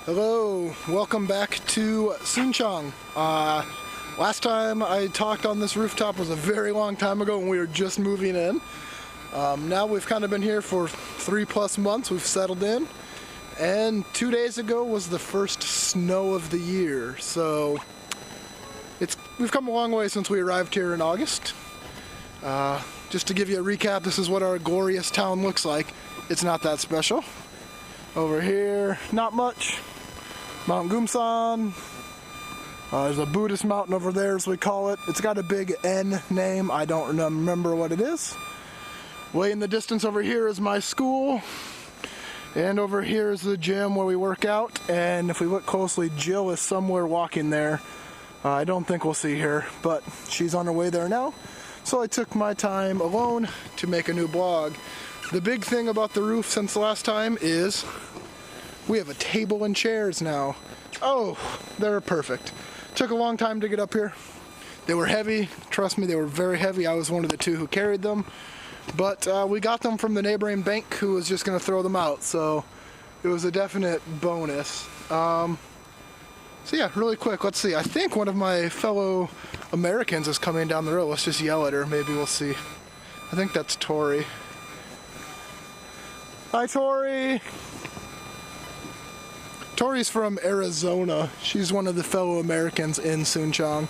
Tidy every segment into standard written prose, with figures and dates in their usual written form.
Hello, welcome back to Suncheon. Last time I talked on this rooftop was a very long time ago when we were just moving in. Now we've kind of been here for 3+ months, we've settled in, and 2 days ago was the first snow of the year. So we've come a long way since we arrived here in August. Just to give you a recap, this is what our glorious town looks like. It's not that special. Over here, not much. Mount Gumsan. There's a Buddhist mountain over there, as we call it. It's got a big N name. I don't remember what it is. Way in the distance over here is my school. And over here is the gym where we work out. And if we look closely, Jill is somewhere walking there. I don't think we'll see her, but she's on her way there now. So I took my time alone to make a new blog. The big thing about the roof since the last time is we have a table and chairs now. Oh, they're perfect. Took a long time to get up here. They were heavy. Trust me, they were very heavy. I was one of the two who carried them. But we got them from the neighboring bank who was just going to throw them out. So it was a definite bonus. So yeah, really quick, let's see. I think one of my fellow Americans is coming down the road. Let's just yell at her. Maybe we'll see. I think that's Tori. Hi, Tori. Tori's from Arizona. She's one of the fellow Americans in Suncheon.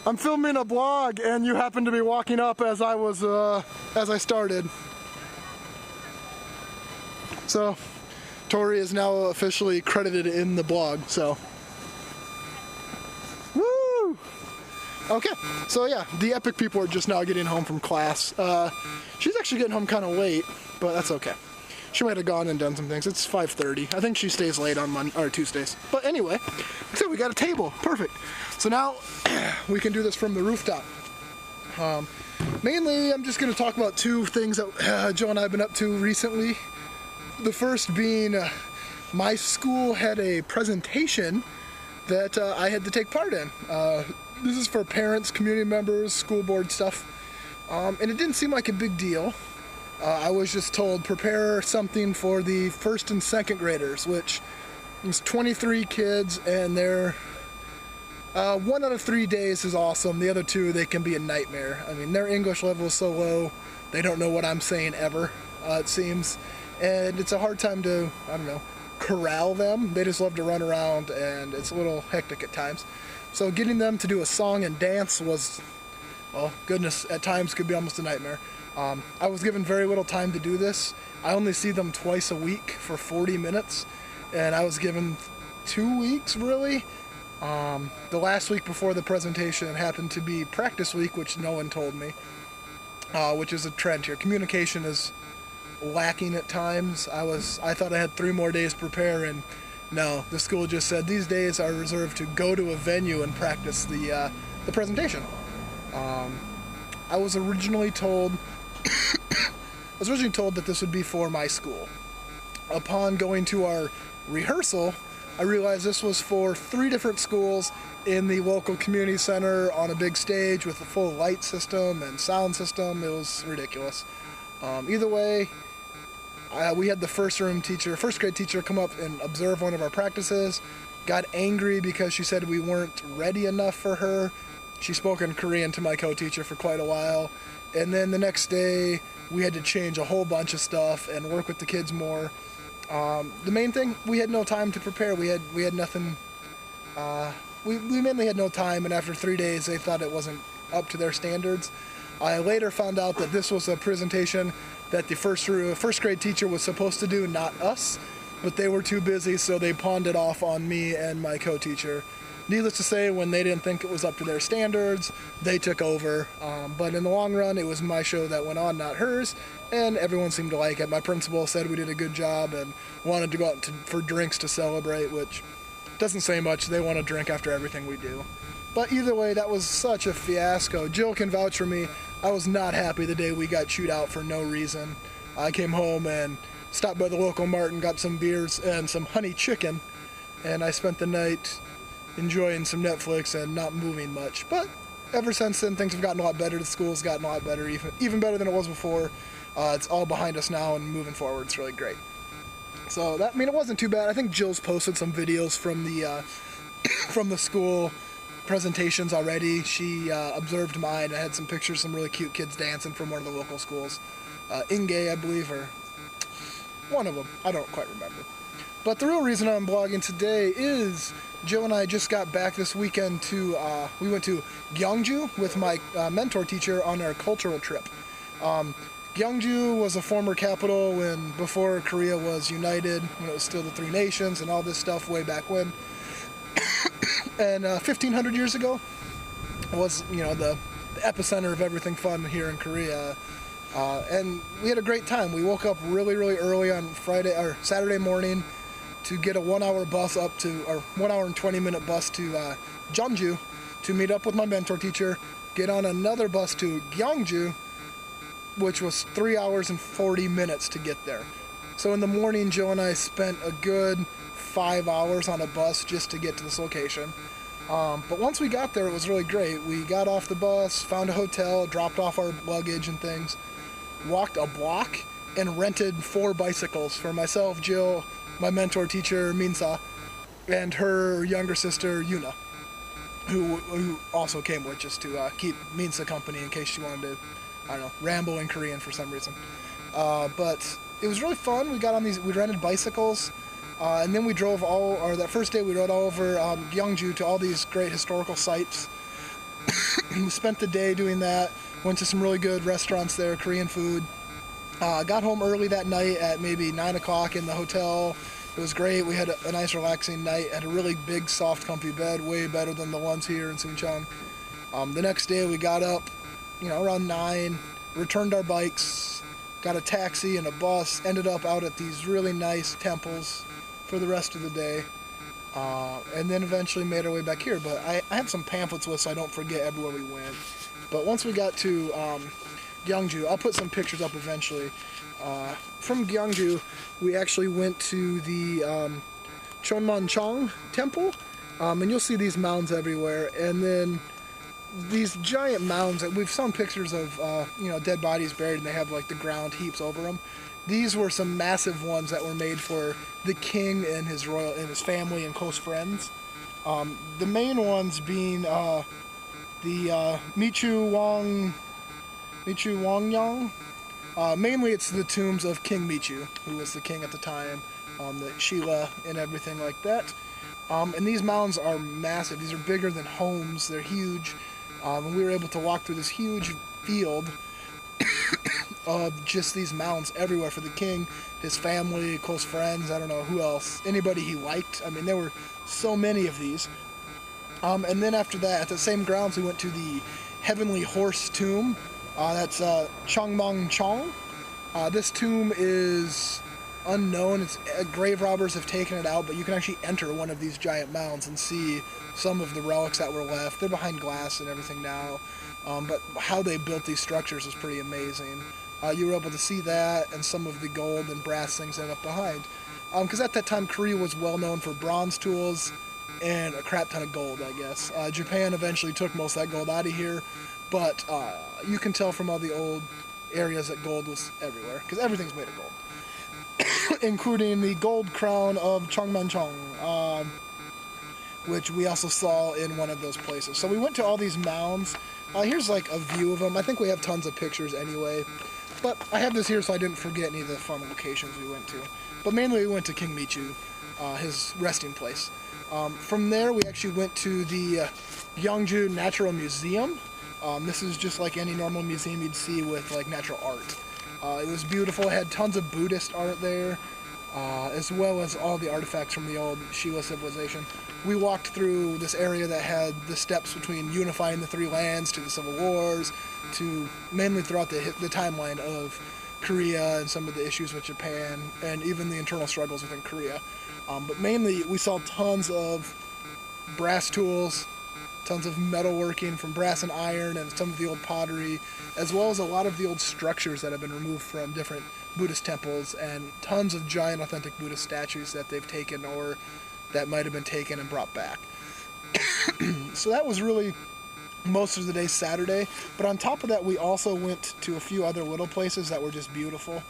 I'm filming a blog, and you happen to be walking up as I started. So, Tori is now officially credited in the blog. So, woo! Okay, so yeah, the epic people are just now getting home from class. She's actually getting home kind of late, but that's okay. She might have gone and done some things. It's 5:30. I think she stays late on Tuesdays. But anyway, so we got a table. Perfect. So now we can do this from the rooftop. Mainly, I'm just going to talk about two things that Joe and I have been up to recently. The first being my school had a presentation that I had to take part in. This is for parents, community members, school board stuff. And it didn't seem like a big deal. I was just told, prepare something for the first and second graders, which is 23 kids, and they're 1 out of 3 days is awesome. The other 2, they can be a nightmare. I mean, their English level is so low, they don't know what I'm saying ever, it seems. And it's a hard time to, I don't know, corral them. They just love to run around, and it's a little hectic at times. So getting them to do a song and dance was, well, goodness, at times could be almost a nightmare. I was given very little time to do this. I only see them twice a week for 40 minutes, and I was given 2 weeks, really. The last week before the presentation happened to be practice week, which no one told me, which is a trend here. Communication is lacking at times. I thought I had 3 more days to prepare, and no, the school just said these days are reserved to go to a venue and practice the presentation. I was originally told that this would be for my school. Upon going to our rehearsal, I realized this was for 3 different schools in the local community center on a big stage with a full light system and sound system. It was ridiculous. Either way, we had the first grade teacher come up and observe one of our practices, got angry because she said we weren't ready enough for her. She spoke in Korean to my co-teacher for quite a while, and then the next day we had to change a whole bunch of stuff and work with the kids more. The main thing, we had no time to prepare. We had nothing. We mainly had no time, and after 3 days they thought it wasn't up to their standards. I later found out that this was a presentation that the first grade teacher was supposed to do, not us, but they were too busy, so they pawned it off on me and my co-teacher. Needless to say, when they didn't think it was up to their standards, they took over. But in the long run, it was my show that went on, not hers, and everyone seemed to like it. My principal said we did a good job and wanted to go out for drinks to celebrate, which doesn't say much. They want to drink after everything we do. But either way, that was such a fiasco. Jill can vouch for me. I was not happy the day we got chewed out for no reason. I came home and stopped by the local mart and got some beers and some honey chicken, and I spent the night enjoying some Netflix and not moving much. But ever since then, things have gotten a lot better. The school's gotten a lot better, even better than it was before. It's all behind us now and moving forward. It's really great. So that, I mean, it wasn't too bad. I think Jill's posted some videos from the from the school presentations already. She observed mine. I had some pictures, some really cute kids dancing from one of the local schools. Ingay, I believe, or one of them. I don't quite remember. But the real reason I'm blogging today is Jill and I just got back this weekend to, we went to Gyeongju with my mentor teacher on our cultural trip. Gyeongju was a former capital before Korea was united, when it was still the three nations and all this stuff way back when. And 1,500 years ago was, you know, the epicenter of everything fun here in Korea. And we had a great time. We woke up really, really early on Saturday morning to get a 1 hour bus up to, or 1 hour and 20-minute bus to Jeonju to meet up with my mentor teacher, get on another bus to Gyeongju, which was 3 hours and 40 minutes to get there. So in the morning, Jill and I spent a good 5 hours on a bus just to get to this location. But once we got there, it was really great. We got off the bus, found a hotel, dropped off our luggage and things, walked a block, and rented 4 bicycles for myself, Jill, my mentor teacher, Minsa, and her younger sister, Yuna, who also came with just to keep Minsa company in case she wanted to, I don't know, ramble in Korean for some reason. But it was really fun. We rented bicycles, and then we drove that first day we rode all over Gyeongju to all these great historical sites. We spent the day doing that, went to some really good restaurants there, Korean food. Got home early that night at maybe 9 o'clock in the hotel. It was great. We had a nice relaxing night, had a really big, soft, comfy bed, way better than the ones here in Suncheon. The next day we got up, you know, around 9, returned our bikes, got a taxi and a bus, ended up out at these really nice temples for the rest of the day, and then eventually made our way back here. But I have some pamphlets with so I don't forget everywhere we went. But once we got to Gyeongju, I'll put some pictures up eventually. From Gyeongju, we actually went to the Cheonmancheong temple, and you'll see these mounds everywhere. And then these giant mounds that we've seen pictures of, you know, dead bodies buried, and they have like the ground heaps over them. These were some massive ones that were made for the king and his family and close friends. The main ones being the Michu Wangyang. Mainly it's the tombs of King Michu, who was the king at the time, the Sheila and everything like that. And these mounds are massive. These are bigger than homes. They're huge. And we were able to walk through this huge field of just these mounds everywhere for the king, his family, close friends, I don't know who else, anybody he liked. I mean, there were so many of these. And then after that, at the same grounds, we went to the Heavenly Horse Tomb. That's Cheongmancheong. This tomb is unknown. Grave robbers have taken it out, but you can actually enter one of these giant mounds and see some of the relics that were left. They're behind glass and everything now, but how they built these structures is pretty amazing. You were able to see that and some of the gold and brass things that are left behind. Because at that time, Korea was well known for bronze tools and a crap ton of gold, I guess. Japan eventually took most of that gold out of here, but you can tell from all the old areas that gold was everywhere, because everything's made of gold. Including the gold crown of Cheongmancheong, which we also saw in one of those places. So we went to all these mounds. Here's like a view of them. I think we have tons of pictures anyway, but I have this here so I didn't forget any of the fun locations we went to. But mainly we went to King Michu, his resting place. From there we actually went to the Gyeongju Natural Museum. This is just like any normal museum you'd see with like natural art. It was beautiful. It had tons of Buddhist art there, as well as all the artifacts from the old Sheila civilization. We walked through this area that had the steps between unifying the three lands to the civil wars, to mainly throughout the timeline of Korea and some of the issues with Japan, and even the internal struggles within Korea. But mainly we saw tons of brass tools, tons of metalworking from brass and iron, and some of the old pottery, as well as a lot of the old structures that have been removed from different Buddhist temples, and tons of giant authentic Buddhist statues that they've taken or that might have been taken and brought back. So that was really most of the day Saturday. But on top of that, we also went to a few other little places that were just beautiful.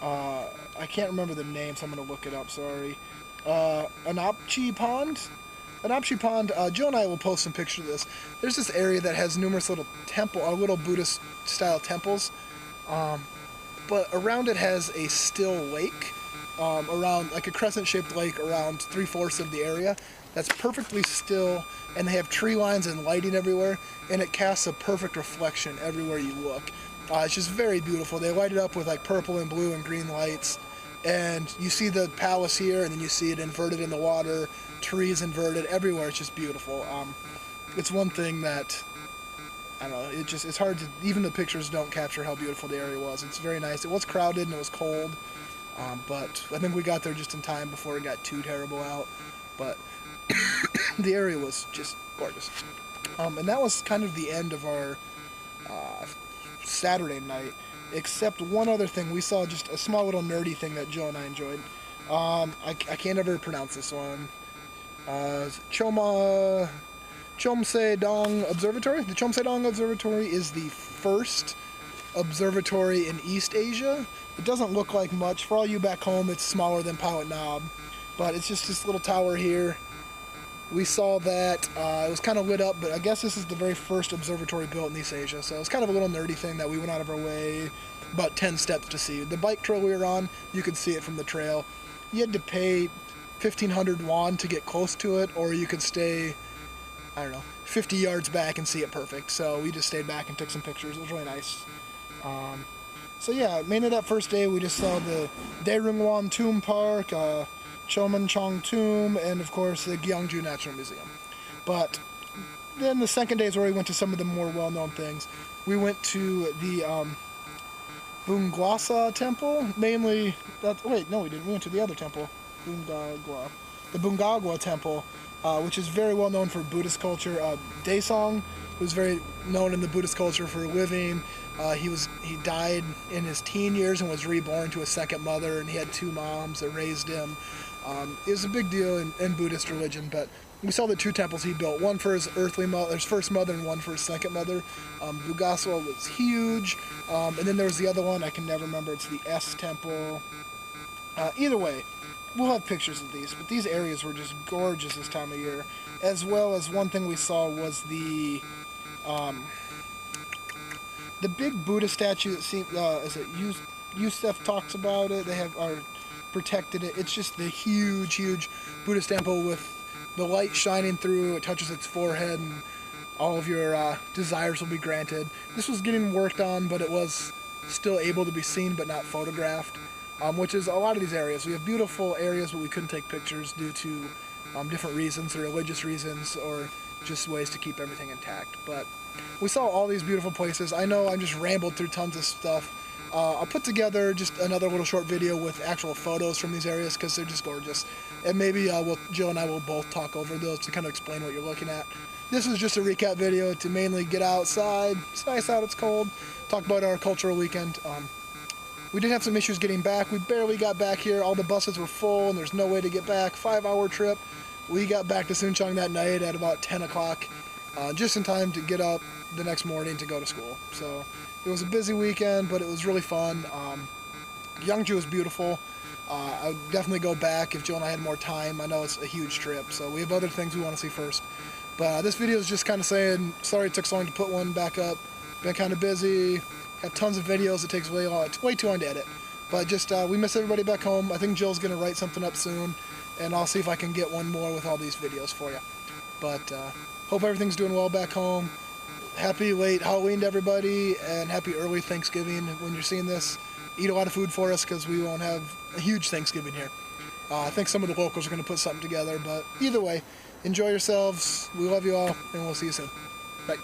I can't remember the name, so I'm going to look it up, sorry. Anapchi Pond? Anapchi Pond, Jill and I will post some pictures of this. There's this area that has numerous little little Buddhist-style temples. But around it has a still lake, around like a crescent-shaped lake around 3/4 of the area. That's perfectly still, and they have tree lines and lighting everywhere, and it casts a perfect reflection everywhere you look. It's just very beautiful. They light it up with like purple and blue and green lights, and you see the palace here, and then you see it inverted in the water, trees inverted everywhere. It's just beautiful. It's one thing that, I don't know, it's hard to, even the pictures don't capture how beautiful the area was. It's very nice. It was crowded and it was cold, but I think we got there just in time before it got too terrible out. But the area was just gorgeous. And that was kind of the end of our Saturday night, except one other thing. We saw just a small little nerdy thing that Joe and I enjoyed. I can't ever pronounce this one. Chomse-dong Observatory. The Chomse-dong Observatory is the first observatory in East Asia. It doesn't look like much. For all you back home, it's smaller than Pilot Knob, but it's just this little tower here. We saw that. It was kind of lit up, but I guess this is the very first observatory built in East Asia, so it's kind of a little nerdy thing that we went out of our way, about 10 steps to see. The bike trail we were on, you could see it from the trail. You had to pay 1,500 won to get close to it, or you could stay, I don't know, 50 yards back and see it perfect. So we just stayed back and took some pictures. It was really nice. So yeah, mainly that first day we just saw the Daerungwon Tomb Park, Chomuncheong Tomb, and of course the Gyeongju Natural Museum. But then the second day is where we went to some of the more well-known things. We went to the Bungwasa Temple, mainly. Wait, no, we didn't. We went to the other temple, the Bungagwa Temple, which is very well known for Buddhist culture. Daesung, who's very known in the Buddhist culture for living. He died in his teen years and was reborn to a second mother, and he had 2 moms that raised him. It was a big deal in Buddhist religion, but we saw the 2 temples he built, one for his first mother and one for his second mother. Bugaswa was huge, and then there was the other one, I can never remember, it's the S Temple. Either way, we'll have pictures of these, but these areas were just gorgeous this time of year, as well as one thing we saw was the big Buddha statue that seemed, Yusef talks about it, protected it. It's just the huge Buddhist temple with the light shining through. It touches its forehead and all of your desires will be granted. This was getting worked on, but it was still able to be seen but not photographed, which is a lot of these areas. We have beautiful areas, but we couldn't take pictures due to different reasons, or religious reasons, or just ways to keep everything intact. But we saw all these beautiful places. I know I just rambled through tons of stuff. I'll put together just another little short video with actual photos from these areas because they're just gorgeous. And maybe Jill and I will both talk over those to kind of explain what you're looking at. This is just a recap video to mainly get outside. It's nice out, it's cold. Talk about our cultural weekend. We did have some issues getting back. We barely got back here. All the buses were full and there's no way to get back. 5-hour trip. We got back to Suncheon that night at about 10 o'clock. Just in time to get up the next morning to go to school. So it was a busy weekend, but it was really fun. Gyeongju is beautiful. I would definitely go back if Jill and I had more time. I know it's a huge trip, so we have other things we want to see first. But this video is just kind of saying, sorry it took so long to put one back up. Been kind of busy. Got tons of videos. It takes way too long to edit. But just, we miss everybody back home. I think Jill's going to write something up soon, and I'll see if I can get one more with all these videos for you. But hope everything's doing well back home. Happy late Halloween to everybody, and happy early Thanksgiving when you're seeing this. Eat a lot of food for us because we won't have a huge Thanksgiving here. I think some of the locals are going to put something together, but either way, enjoy yourselves. We love you all, and we'll see you soon. Bye.